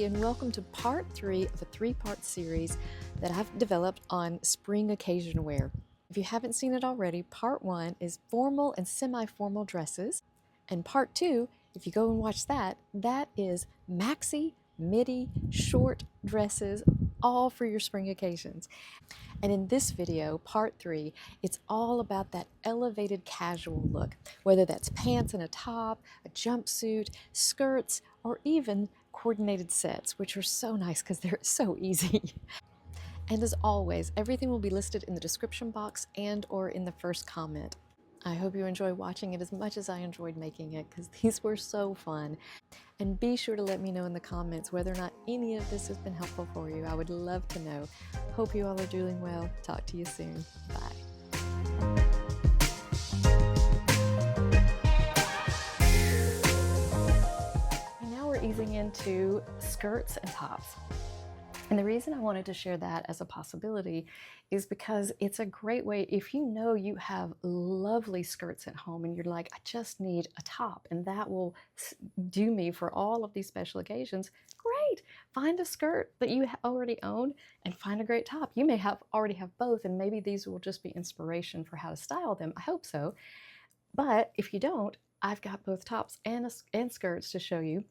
Hey, and welcome to part 3 of a 3-part series that I've developed on spring occasion wear. If you haven't seen it already, part 1 is formal and semi-formal dresses, and part 2, if you go and watch that, that is maxi, midi, short dresses, all for your spring occasions. And in this video, part 3, it's all about that elevated casual look, whether that's pants and a top, a jumpsuit, skirts, or even coordinated sets, which are so nice because they're so easy. And as always, everything will be listed in the description box and or in the first comment. I hope you enjoy watching it as much as I enjoyed making it, because these were so fun. And be sure to let me know in the comments whether or not any of this has been helpful for you. I would love to know. Hope you all are doing well. Talk to you soon. Bye. Now we're easing into skirts and tops. And the reason I wanted to share that as a possibility is because it's a great way, if you know you have lovely skirts at home and you're like, I just need a top and that will do me for all of these special occasions, great. Find a skirt that you already own and find a great top. You may already have both, and maybe these will just be inspiration for how to style them. I hope so. But if you don't, I've got both tops and skirts to show you.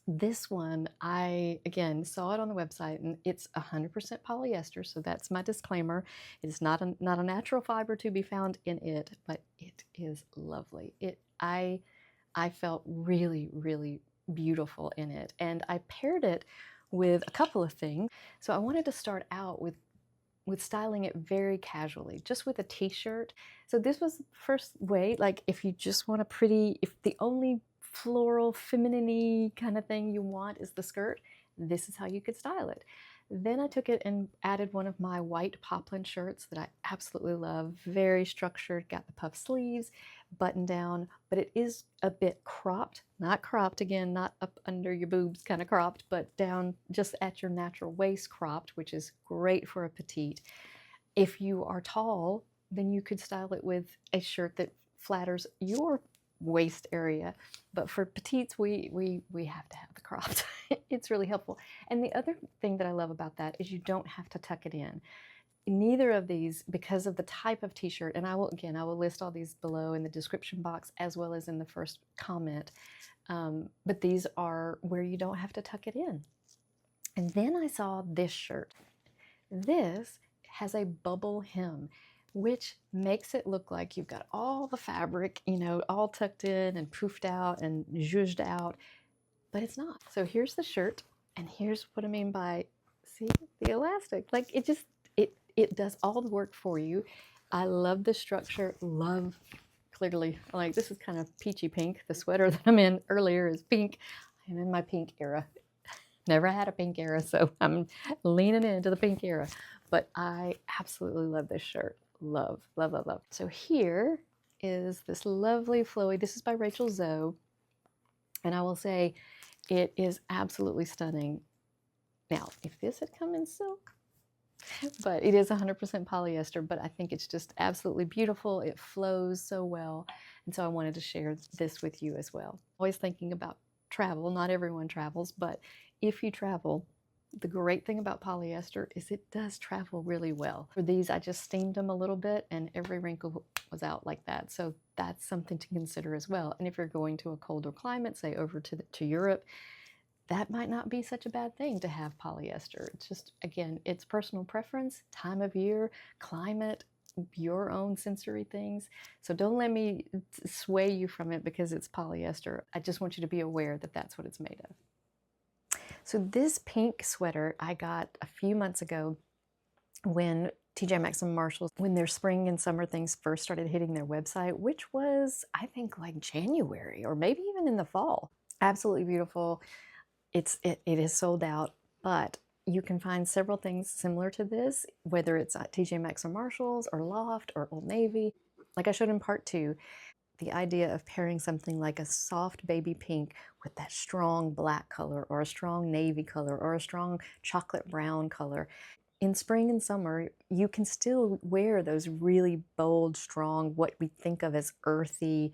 This one, I, again, saw it on the website, and it's 100% polyester, so that's my disclaimer. It's not a natural fiber to be found in it, but it is lovely. I felt really, really beautiful in it, and I paired it with a couple of things. So I wanted to start out with styling it very casually, just with a t-shirt. So this was the first way, like if you just want a pretty, if the only floral, feminine-y kind of thing you want is the skirt, this is how you could style it. Then I took it and added one of my white Poplin shirts that I absolutely love. Very structured, got the puff sleeves, button down, but it is a bit cropped. Not cropped, again, not up under your boobs kind of cropped, but down just at your natural waist cropped, which is great for a petite. If you are tall, then you could style it with a shirt that flatters your waist area, but for petites we have to have the cropped. It's really helpful. And the other thing that I love about that is you don't have to tuck it in. Neither of these, because of the type of t-shirt, and I will list all these below in the description box as well as in the first comment, but these are where you don't have to tuck it in. And then I saw this shirt. This has a bubble hem, which makes it look like you've got all the fabric, you know, all tucked in and poofed out and zhuzhed out, but it's not. So here's the shirt, and here's what I mean by, see, the elastic. Like it does all the work for you. I love the structure, love, clearly, like this is kind of peachy pink. The sweater that I'm in earlier is pink. I'm in my pink era. Never had a pink era, so I'm leaning into the pink era. But I absolutely love this shirt. Love, love, love, love. So here is this lovely flowy, this is by Rachel Zoe, and I will say it is absolutely stunning. Now, if this had come in silk, but it is 100% polyester, but I think it's just absolutely beautiful. It flows so well, and so I wanted to share this with you as well. Always thinking about travel. Not everyone travels, but if you travel, the great thing about polyester is it does travel really well. For these, I just steamed them a little bit and every wrinkle was out like that. So that's something to consider as well. And if you're going to a colder climate, say over to Europe, that might not be such a bad thing to have polyester. It's just, again, it's personal preference, time of year, climate, your own sensory things. So don't let me sway you from it because it's polyester. I just want you to be aware that that's what it's made of. So this pink sweater I got a few months ago when TJ Maxx and Marshalls, when their spring and summer things first started hitting their website, which was, I think, like January or maybe even in the fall. Absolutely beautiful. It is sold out, but you can find several things similar to this, whether it's at TJ Maxx or Marshalls or Loft or Old Navy. Like I showed in part 2, the idea of pairing something like a soft baby pink with that strong black color or a strong navy color or a strong chocolate brown color. In spring and summer, you can still wear those really bold, strong, what we think of as earthy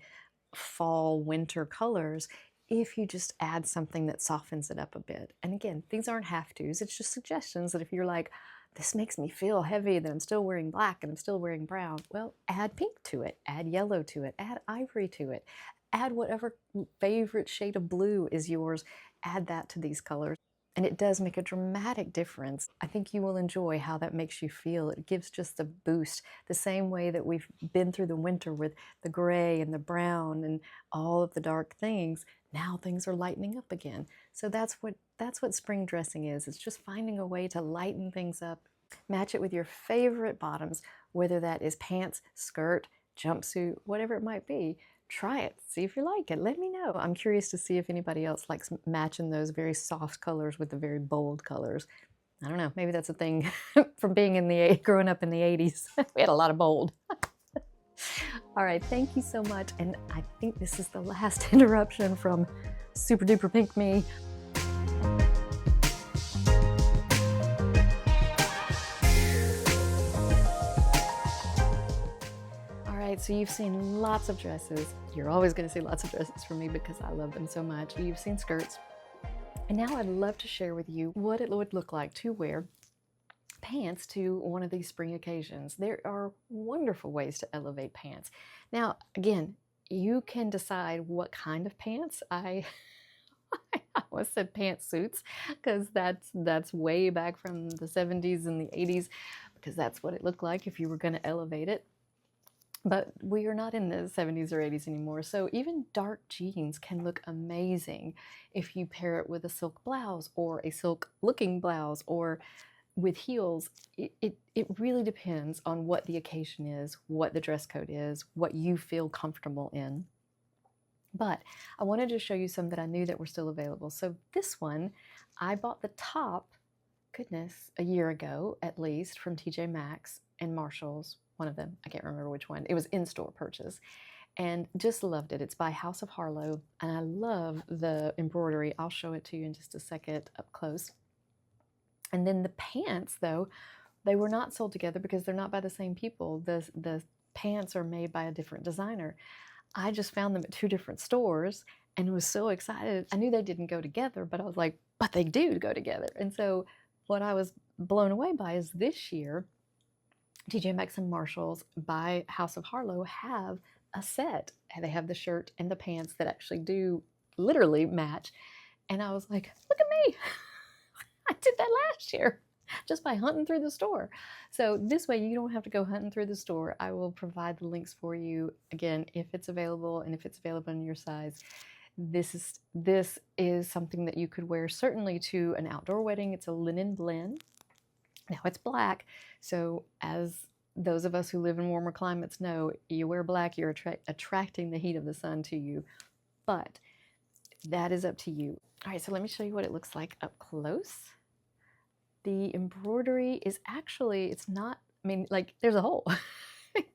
fall, winter colors if you just add something that softens it up a bit. And again, these aren't have-tos, it's just suggestions that if you're like, this makes me feel heavy, that I'm still wearing black and I'm still wearing brown, well, add pink to it, add yellow to it, add ivory to it, add whatever favorite shade of blue is yours, add that to these colors. And it does make a dramatic difference. I think you will enjoy how that makes you feel. It gives just a boost, the same way that we've been through the winter with the gray and the brown and all of the dark things. Now things are lightening up again. So that's what spring dressing is. It's just finding a way to lighten things up. Match it with your favorite bottoms, whether that is pants, skirt, jumpsuit, whatever it might be. Try it, see if you like it, let me know. I'm curious to see if anybody else likes matching those very soft colors with the very bold colors. I don't know, maybe that's a thing from being growing up in the 80s. We had a lot of bold. All right, thank you so much. And I think this is the last interruption from Super Duper Pink Me. So you've seen lots of dresses. You're always going to see lots of dresses from me because I love them so much. You've seen skirts. And now I'd love to share with you what it would look like to wear pants to one of these spring occasions. There are wonderful ways to elevate pants. Now, again, you can decide what kind of pants. I almost said pantsuits because that's way back from the 70s and the 80s, because that's what it looked like if you were going to elevate it. But we are not in the 70s or 80s anymore, so even dark jeans can look amazing if you pair it with a silk blouse or a silk-looking blouse or with heels. It really depends on what the occasion is, what the dress code is, what you feel comfortable in. But I wanted to show you some that I knew that were still available. So this one, I bought the top, goodness, a year ago at least, from TJ Maxx and Marshalls. One of them, I can't remember which one. It was in-store purchase and just loved it. It's by House of Harlow and I love the embroidery. I'll show it to you in just a second up close. And then the pants, though, they were not sold together because they're not by the same people. The pants are made by a different designer. I just found them at two different stores and was so excited. I knew they didn't go together, but I was like, but they do go together. And so what I was blown away by is this year, TJ Maxx and Marshalls by House of Harlow have a set. And they have the shirt and the pants that actually do literally match. And I was like, look at me. I did that last year just by hunting through the store. So this way you don't have to go hunting through the store. I will provide the links for you again if it's available and if it's available in your size. This is something that you could wear certainly to an outdoor wedding. It's a linen blend. Now it's black, so as those of us who live in warmer climates know, you wear black, you're attracting the heat of the sun to you, but that is up to you. All right, so let me show you what it looks like up close. The embroidery is actually, it's not, I mean, like there's a hole.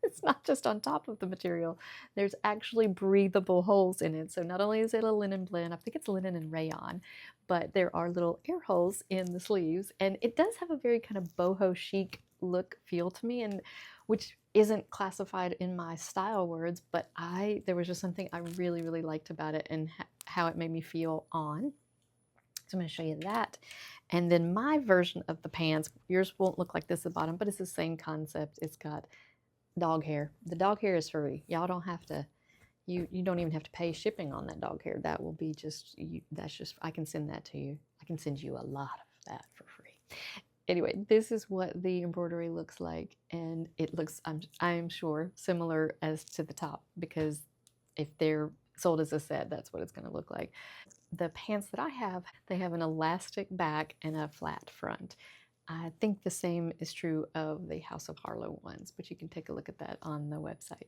It's not just on top of the material. There's actually breathable holes in it. So not only is it a linen blend, I think it's linen and rayon, but there are little air holes in the sleeves. And it does have a very kind of boho chic look feel to me, and which isn't classified in my style words, but there was just something I really, really liked about it and how it made me feel on. So I'm going to show you that. And then my version of the pants, yours won't look like this at the bottom, but it's the same concept. It's got dog hair. The dog hair is free. Y'all don't have to, you don't even have to pay shipping on that dog hair. That will be just, that's just, I can send that to you. I can send you a lot of that for free. Anyway, this is what the embroidery looks like. And it looks, I'm sure, similar as to the top, because if they're sold as a set, that's what it's going to look like. The pants that I have, they have an elastic back and a flat front. I think the same is true of the House of Harlow ones, but you can take a look at that on the website.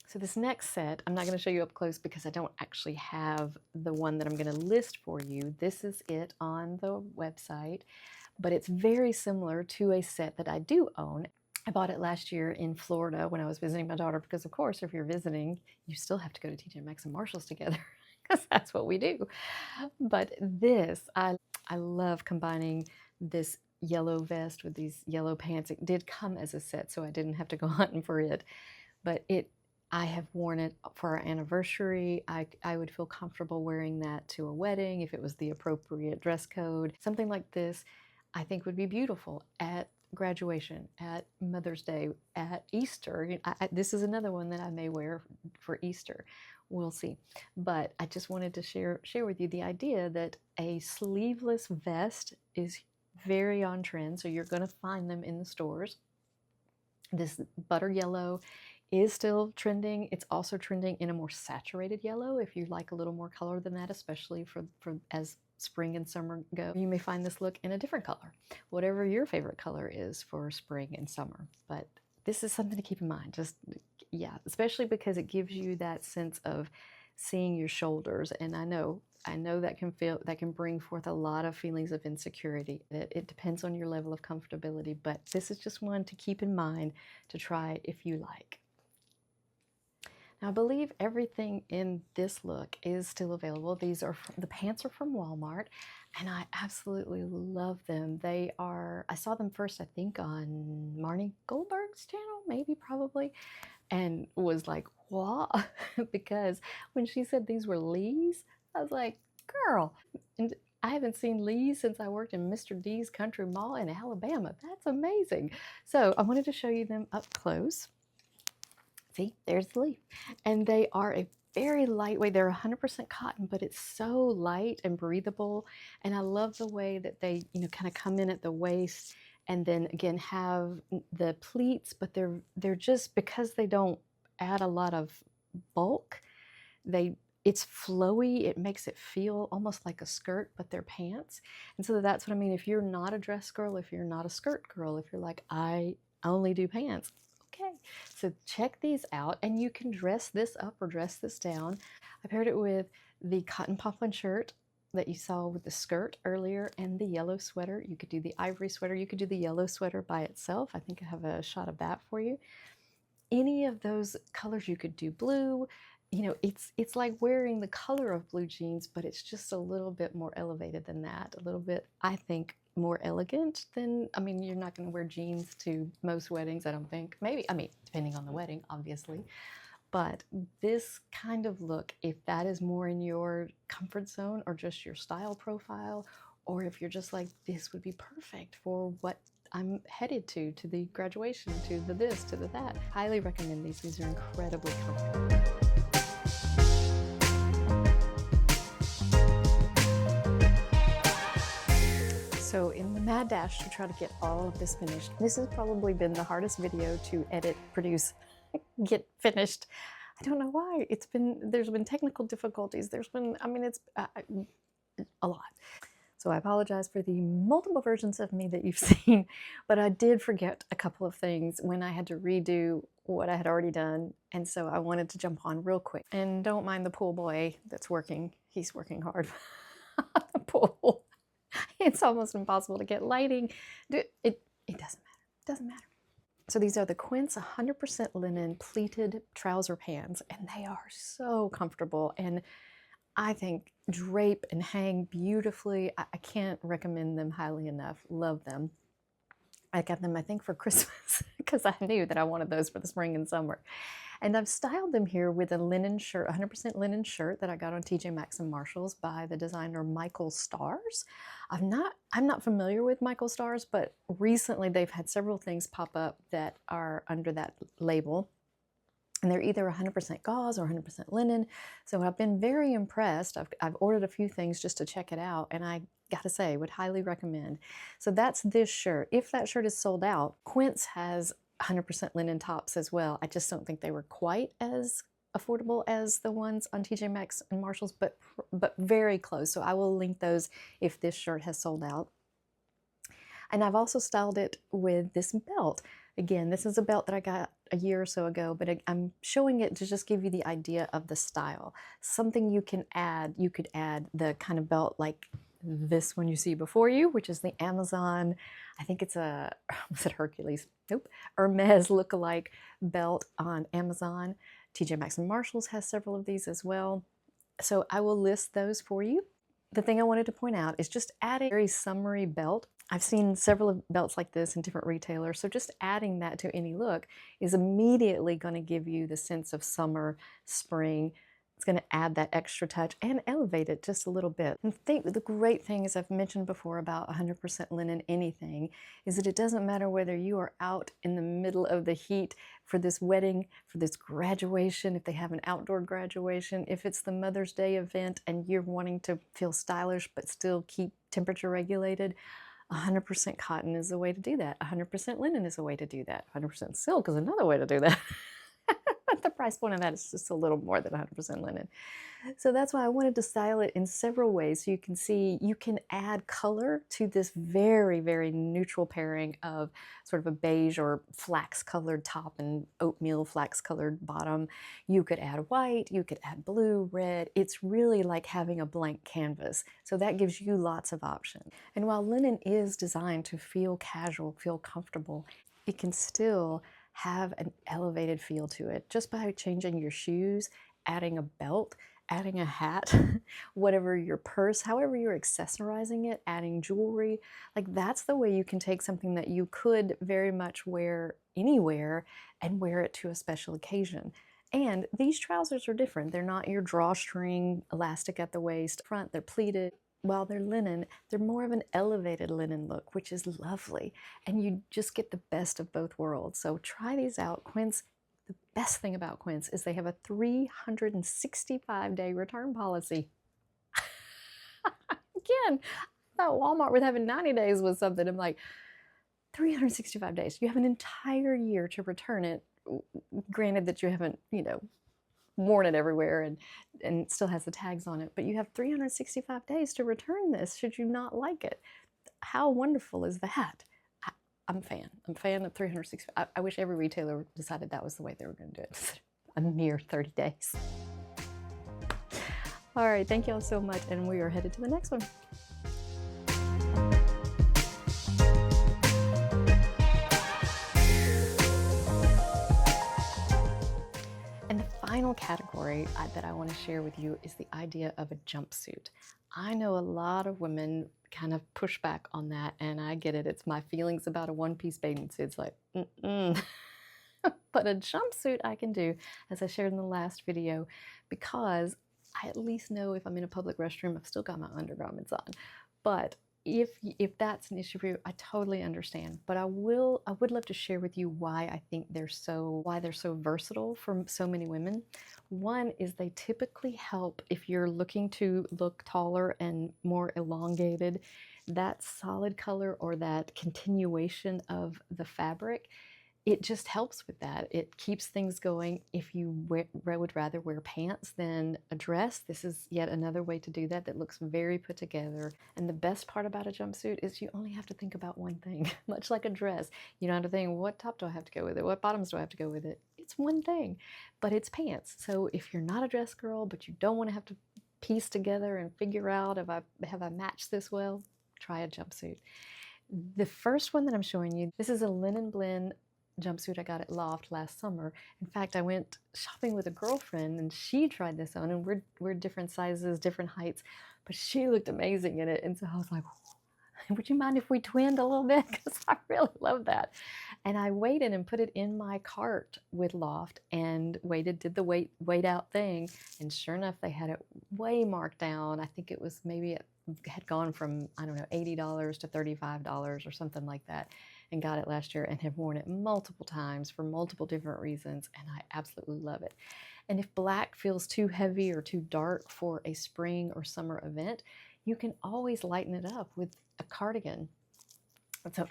So this next set, I'm not going to show you up close because I don't actually have the one that I'm going to list for you. This is it on the website, but it's very similar to a set that I do own. I bought it last year in Florida when I was visiting my daughter because, of course, if you're visiting, you still have to go to TJ Maxx and Marshalls together because that's what we do. But this, I love combining this yellow vest with these yellow pants. It did come as a set, so I didn't have to go hunting for it. But I have worn it for our anniversary. I would feel comfortable wearing that to a wedding if it was the appropriate dress code. Something like this I think would be beautiful at graduation, at Mother's Day, at Easter. This is another one that I may wear for Easter. We'll see. But I just wanted to share with you the idea that a sleeveless vest is very on trend, so you're going to find them in the stores. This butter yellow is still trending. It's also trending in a more saturated yellow if you like a little more color than that, especially for as spring and summer go. You may find this look in a different color, whatever your favorite color is for spring and summer. But this is something to keep in mind. Just, yeah, especially because it gives you that sense of seeing your shoulders. And I know that can bring forth a lot of feelings of insecurity. It depends on your level of comfortability, but this is just one to keep in mind to try if you like. Now, I believe everything in this look is still available. The pants are from Walmart, and I absolutely love them. I saw them first, I think, on Marnie Goldberg's channel, maybe, probably, and was like, what? Because when she said these were Lees, I was like, girl. And I haven't seen Lees since I worked in Mr. D's Country Mall in Alabama. That's amazing. So I wanted to show you them up close. See, there's the leaf. And they are a very lightweight. They're 100% cotton, but it's so light and breathable. And I love the way that they, kind of come in at the waist and then again have the pleats, but they're just, because they don't add a lot of bulk, it's flowy. It makes it feel almost like a skirt, but they're pants. And so that's what I mean. If you're not a dress girl, if you're not a skirt girl, if you're like, I only do pants, okay, so check these out, and you can dress this up or dress this down. I paired it with the cotton poplin shirt that you saw with the skirt earlier and the yellow sweater. You could do the ivory sweater. You could do the yellow sweater by itself. I think I have a shot of that for you. Any of those colors, you could do blue. It's like wearing the color of blue jeans, but it's just a little bit more elevated than that. A little bit, I think, more elegant than, you're not going to wear jeans to most weddings, I don't think. Maybe, depending on the wedding, obviously. But this kind of look, if that is more in your comfort zone or just your style profile, or if you're just like, this would be perfect for what I'm headed to the graduation, to the this, to the that. Highly recommend these. These are incredibly comfortable. So in the mad dash to try to get all of this finished, this has probably been the hardest video to edit, produce, get finished. I don't know why. There's been technical difficulties. There's been, it's a lot. So I apologize for the multiple versions of me that you've seen, but I did forget a couple of things when I had to redo what I had already done. And so I wanted to jump on real quick. And don't mind the pool boy that's working. He's working hard on the pool. It's almost impossible to get lighting. It doesn't matter. It doesn't matter. So these are the Quince 100% linen pleated trouser pants, and they are so comfortable, and I think drape and hang beautifully. I can't recommend them highly enough. Love them. I got them, I think, for Christmas because I knew that I wanted those for the spring and summer. And I've styled them here with a linen shirt, 100% linen shirt that I got on TJ Maxx and Marshalls by the designer Michael Stars. I'm not familiar with Michael Stars, but recently they've had several things pop up that are under that label. And they're either 100% gauze or 100% linen. So I've been very impressed. I've ordered a few things just to check it out, and I gotta say, would highly recommend. So that's this shirt. If that shirt is sold out, Quince has 100% linen tops as well. I just don't think they were quite as affordable as the ones on TJ Maxx and Marshalls, but very close. So I will link those if this shirt has sold out. And I've also styled it with this belt. Again, this is a belt that I got a year or so ago, but I'm showing it to just give you the idea of the style. Something you can add, you could add the kind of belt like this one you see before you, which is the Amazon, I think it's was it Hercules? Nope. Hermes look-alike belt on Amazon. TJ Maxx and Marshalls has several of these as well. So I will list those for you. The thing I wanted to point out is just adding a very summery belt. I've seen several belts like this in different retailers, so just adding that to any look is immediately going to give you the sense of summer, spring. It's going to add that extra touch and elevate it just a little bit. And the great thing, as I've mentioned before about 100% linen anything, is that it doesn't matter whether you are out in the middle of the heat for this wedding, for this graduation, if they have an outdoor graduation, if it's the Mother's Day event and you're wanting to feel stylish but still keep temperature regulated. 100% cotton is a way to do that. 100% linen is a way to do that. 100% silk is another way to do that. But the price point of that is just a little more than 100% linen. So that's why I wanted to style it in several ways. So you can see you can add color to this very, very neutral pairing of sort of a beige or flax colored top and oatmeal flax colored bottom. You could add white, you could add blue, red. It's really like having a blank canvas. So that gives you lots of options. And while linen is designed to feel casual, feel comfortable, it can still have an elevated feel to it just by changing your shoes, adding a belt, adding a hat, whatever your purse, however you're accessorizing it, adding jewelry. Like that's the way you can take something that you could very much wear anywhere and wear it to a special occasion. And these trousers are different. They're not your drawstring elastic at the waist front, they're pleated. While they're linen, they're more of an elevated linen look, which is lovely. And you just get the best of both worlds. So try these out. Quince, the best thing about Quince is they have a 365-day return policy. Again, I thought Walmart was having 90 days was something. I'm like, 365 days. You have an entire year to return it. Granted that you haven't, worn it everywhere and it still has the tags on it, but you have 365 days to return this should you not like it. How wonderful is that? I'm a fan. I'm a fan of 360. I wish every retailer decided that was the way they were going to do it. A mere 30 days. All right, thank you all so much, and we are headed to the next one. Final category that I want to share with you is the idea of a jumpsuit. I know a lot of women kind of push back on that, and I get it. It's my feelings about a one-piece bathing suit. It's like, But a jumpsuit I can do, as I shared in the last video, because I at least know if I'm in a public restroom, I've still got my undergarments on. But if that's an issue for you, I totally understand. But I would love to share with you why I think they're so versatile for so many women. One is they typically help if you're looking to look taller and more elongated. That solid color or that continuation of the fabric, it just helps with that. It keeps things going. If you would rather wear pants than a dress, this is yet another way to do that that looks very put together. And the best part about a jumpsuit is you only have to think about one thing, much like a dress. You don't have to think, what top do I have to go with it? What bottoms do I have to go with it? It's one thing, but it's pants. So if you're not a dress girl, but you don't want to have to piece together and figure out have I matched this well, try a jumpsuit. The first one that I'm showing you, this is a linen blend jumpsuit I got at Loft last summer. In fact, I went shopping with a girlfriend and she tried this on, and we're different sizes, different heights, but she looked amazing in it. And so I was like, would you mind if we twinned a little bit? Because I really love that. And I waited and put it in my cart with Loft and did the wait out thing. And sure enough, they had it way marked down. I think it was maybe it had gone from, I don't know, $80 to $35 or something like that, and got it last year and have worn it multiple times for multiple different reasons, and I absolutely love it. And if black feels too heavy or too dark for a spring or summer event, you can always lighten it up with a cardigan. So,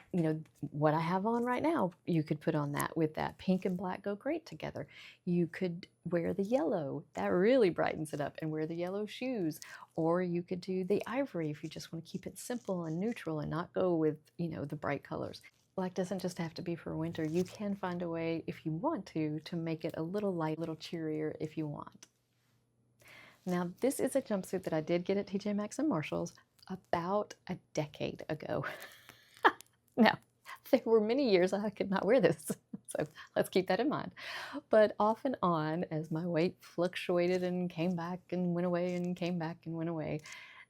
what I have on right now, you could put on that with that. Pink and black go great together. You could wear the yellow. That really brightens it up, and wear the yellow shoes. Or you could do the ivory if you just want to keep it simple and neutral and not go with, the bright colors. Black doesn't just have to be for winter. You can find a way, if you want to make it a little light, a little cheerier if you want. Now, this is a jumpsuit that I did get at TJ Maxx and Marshall's about a decade ago. Now, there were many years I could not wear this, so let's keep that in mind. But off and on, as my weight fluctuated and came back and went away and came back and went away,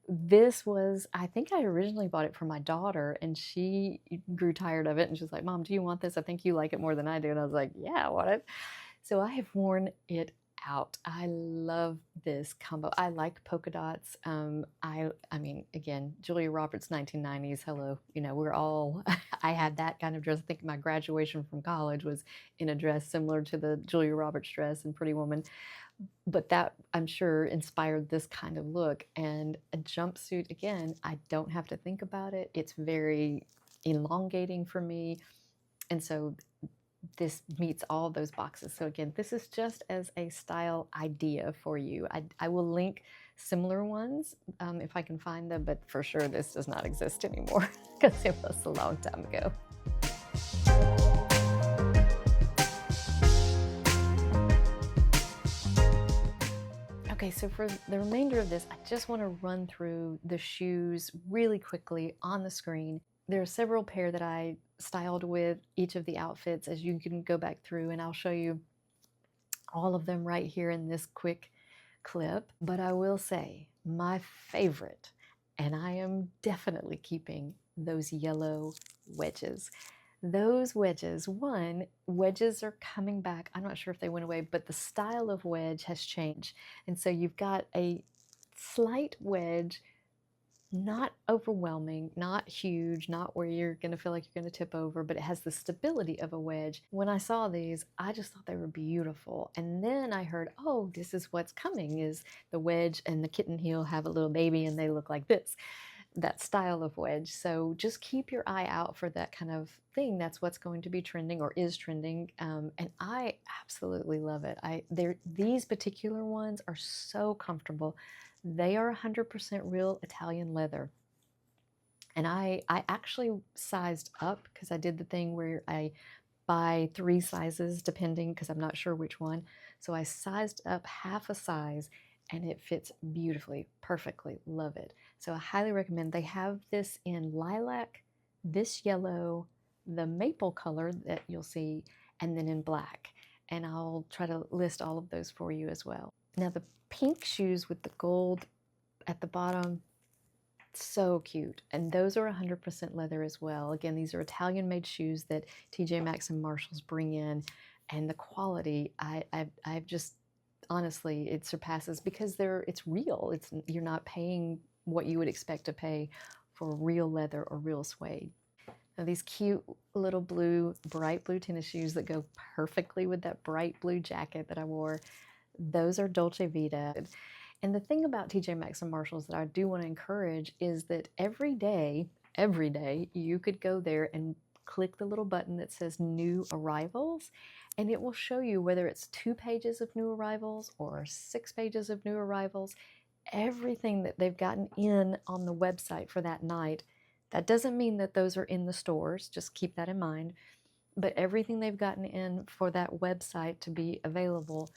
this was, I think I originally bought it for my daughter, and she grew tired of it, and she's like, "Mom, do you want this? I think you like it more than I do." And I was like, "Yeah, I want it." So I have worn it out. I love this combo. I like polka dots. I mean, again, Julia Roberts, 1990s. Hello, you know, we're all. I had that kind of dress. I think my graduation from college was in a dress similar to the Julia Roberts dress in Pretty Woman, but that, I'm sure, inspired this kind of look. And a jumpsuit, again, I don't have to think about it. It's very elongating for me. And so this meets all those boxes. So again, this is just as a style idea for you. I will link similar ones if I can find them, but for sure this does not exist anymore because it was a long time ago. Okay, so for the remainder of this, I just want to run through the shoes really quickly on the screen. There are several pair that I styled with each of the outfits, as you can go back through, and I'll show you all of them right here in this quick clip. But I will say my favorite, and I am definitely keeping those yellow wedges. Those wedges, one, wedges are coming back. I'm not sure if they went away, but the style of wedge has changed. And so you've got a slight wedge, not overwhelming, not huge, not where you're going to feel like you're going to tip over, but it has the stability of a wedge. When I saw these, I just thought they were beautiful. And then I heard, oh, this is what's coming, is the wedge and the kitten heel have a little baby and they look like this. That style of wedge. So just keep your eye out for that kind of thing. That's what's going to be trending or is trending. And I absolutely love it. These particular ones are so comfortable. They are 100% real Italian leather. And I actually sized up because I did the thing where I buy 3 sizes depending, because I'm not sure which one. So I sized up half a size and it fits beautifully, perfectly. Love it. So I highly recommend. They have this in lilac, this yellow, the maple color that you'll see, and then in black. And I'll try to list all of those for you as well. Now the pink shoes with the gold at the bottom, so cute. And those are 100% leather as well. Again, these are Italian made shoes that TJ Maxx and Marshalls bring in. And the quality, I've just, honestly, it surpasses, because it's real. You're not paying what you would expect to pay for real leather or real suede. Now these cute little bright blue tennis shoes that go perfectly with that bright blue jacket that I wore, those are Dolce Vita. And the thing about TJ Maxx and Marshalls that I do want to encourage is that every day, you could go there and click the little button that says new arrivals, and it will show you whether it's 2 pages of new arrivals or 6 pages of new arrivals, everything that they've gotten in on the website for that night. That doesn't mean that those are in the stores, just keep that in mind, but everything they've gotten in for that website to be available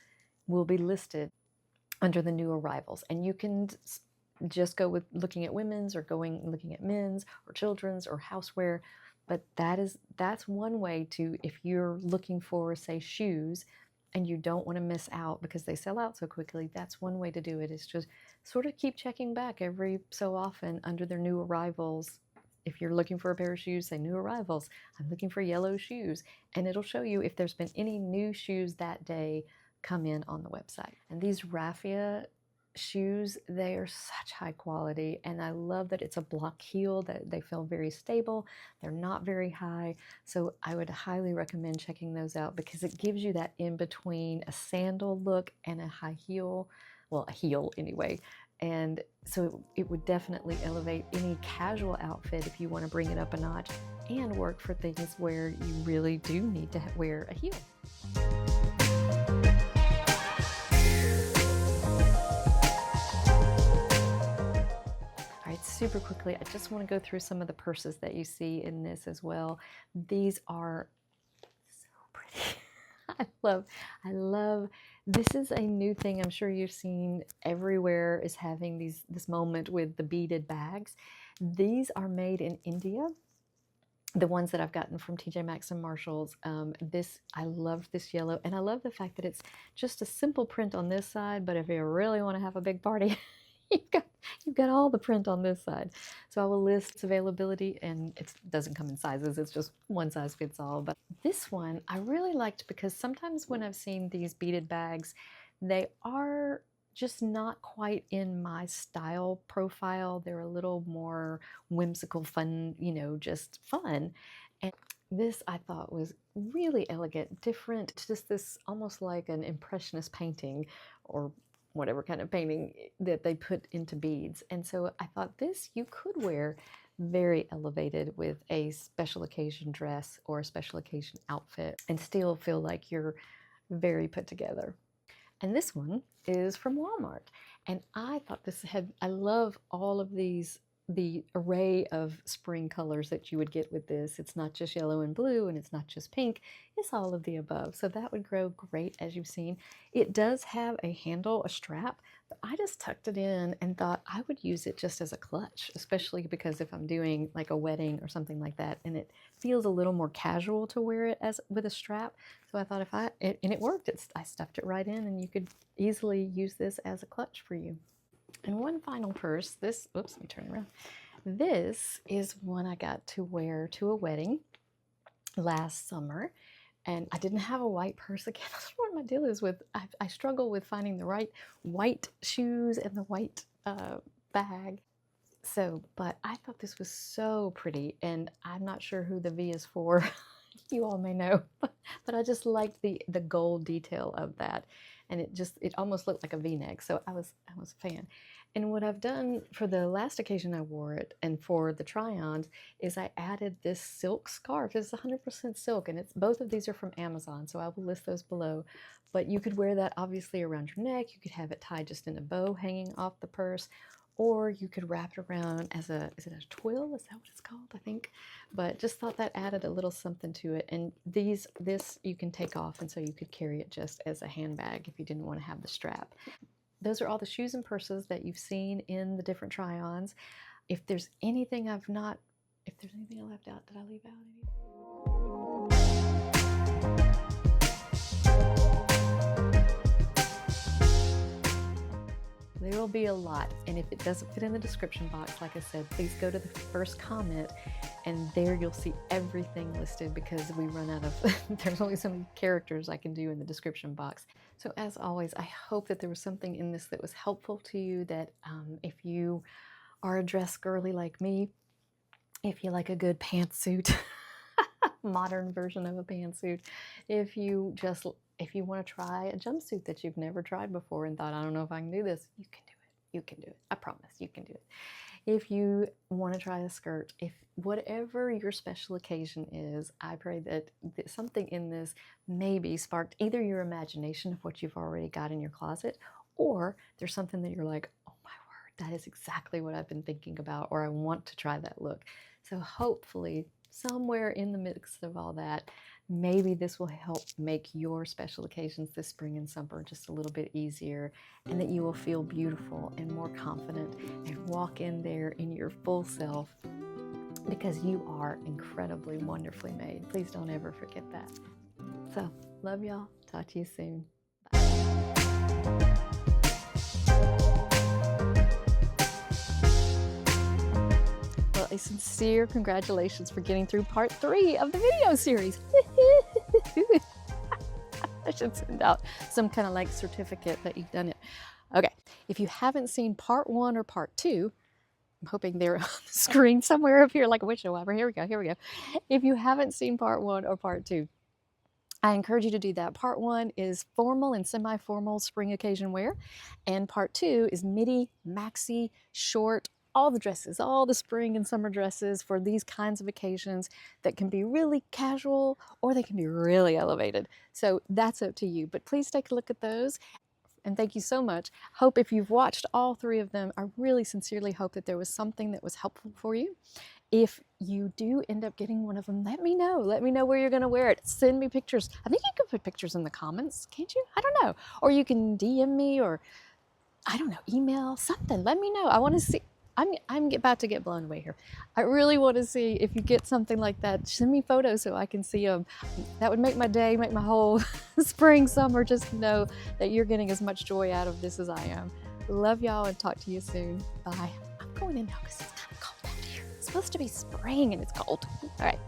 will be listed under the new arrivals. And you can just go with looking at women's or looking at men's or children's or housewear. But that's one way to, if you're looking for, say, shoes and you don't want to miss out because they sell out so quickly, that's one way to do it, is just sort of keep checking back every so often under their new arrivals. If you're looking for a pair of shoes, say new arrivals, I'm looking for yellow shoes, and it'll show you if there's been any new shoes that day come in on the website. And these raffia shoes, they are such high quality, and I love that it's a block heel, that they feel very stable. They're not very high, so I would highly recommend checking those out, because it gives you that in between a sandal look and a high heel, well, a heel anyway. And so it would definitely elevate any casual outfit if you want to bring it up a notch, and work for things where you really do need to wear a heel. Super quickly, I just want to go through some of the purses that you see in this as well. These are so pretty. I love, this is a new thing I'm sure you've seen everywhere, is having this moment with the beaded bags. These are made in India. The ones that I've gotten from TJ Maxx and Marshalls, I love this yellow, and I love the fact that it's just a simple print on this side, but if you really want to have a big party, you've got You've got all the print on this side. So I will list its availability, and it doesn't come in sizes, it's just one size fits all. But this one I really liked because sometimes when I've seen these beaded bags, they are just not quite in my style profile. They're a little more whimsical, fun, you know, just fun. And this I thought was really elegant, different, just this almost like an impressionist painting or whatever kind of painting that they put into beads. And so I thought this you could wear very elevated with a special occasion dress or a special occasion outfit and still feel like you're very put together. And this one is from Walmart. And I thought this had, I love all of these, the array of spring colors that you would get with this. It's not just yellow and blue, and it's not just pink, it's all of the above. So that would go great, as you've seen. It does have a handle, a strap, but I just tucked it in and thought I would use it just as a clutch, especially because if I'm doing like a wedding or something like that, and it feels a little more casual to wear it as with a strap. So I thought and it worked. I stuffed it right in, and you could easily use this as a clutch for you. And one final purse, this, oops, let me turn around. This is one I got to wear to a wedding last summer. And I didn't have a white purse again. I don't know what my deal is with, I struggle with finding the right white shoes and the white bag. So, but I thought this was so pretty, and I'm not sure who the V is for. You all may know, but I just liked the gold detail of that, and it almost looked like a V-neck. So I was a fan. And what I've done for the last occasion I wore it, and for the try-ons, is I added this silk scarf. It's 100% silk, and both of these are from Amazon, so I will list those below. But you could wear that obviously around your neck. You could have it tied just in a bow hanging off the purse, or you could wrap it around as is it a twill? Is that what it's called? I think. But just thought that added a little something to it. And this you can take off, and so you could carry it just as a handbag if you didn't want to have the strap. Those are all the shoes and purses that you've seen in the different try-ons. If there's anything I left out, did I leave out anything? There will be a lot, and if it doesn't fit in the description box, like I said, please go to the first comment, and there you'll see everything listed, because we run out of, there's only so many characters I can do in the description box. So as always, I hope that there was something in this that was helpful to you, that if you are a dress girly like me, if you like a good pantsuit, modern version of a pantsuit, if you want to try a jumpsuit that you've never tried before and thought, I don't know if I can do this, you can do it. You can do it. I promise you can do it. If you want to try a skirt, if whatever your special occasion is, I pray that something in this maybe sparked either your imagination of what you've already got in your closet, or there's something that you're like, oh my word, that is exactly what I've been thinking about, or I want to try that look. So hopefully somewhere in the mix of all that, maybe this will help make your special occasions this spring and summer just a little bit easier, and that you will feel beautiful and more confident and walk in there in your full self, because you are incredibly, wonderfully made. Please don't ever forget that. So, love y'all. Talk to you soon. Bye. A sincere congratulations for getting through part 3 of the video series. I should send out some kind of like certificate that you've done it. Okay, if you haven't seen part 1 or part 2, I'm hoping they're on the screen somewhere up here like a windshield wiper. Here we go. If you haven't seen part 1 or part 2, I encourage you to do that. Part 1 is formal and semi-formal spring occasion wear, and part 2 is midi, maxi, short, all the dresses, all the spring and summer dresses for these kinds of occasions that can be really casual or they can be really elevated. So that's up to you, but please take a look at those. And thank you so much. Hope if you've watched all 3 of them, I really sincerely hope that there was something that was helpful for you. If you do end up getting one of them, let me know. Let me know where you're going to wear it. Send me pictures. I think you can put pictures in the comments, can't you? I don't know. Or you can DM me, or I don't know, email, something. Let me know. I want to see. I'm about to get blown away here. I really want to see if you get something like that. Send me photos so I can see them. That would make my day, make my whole spring, summer, just know that you're getting as much joy out of this as I am. Love y'all and talk to you soon. Bye. I'm going in now because it's kind of cold out here. It's supposed to be spring and it's cold. All right.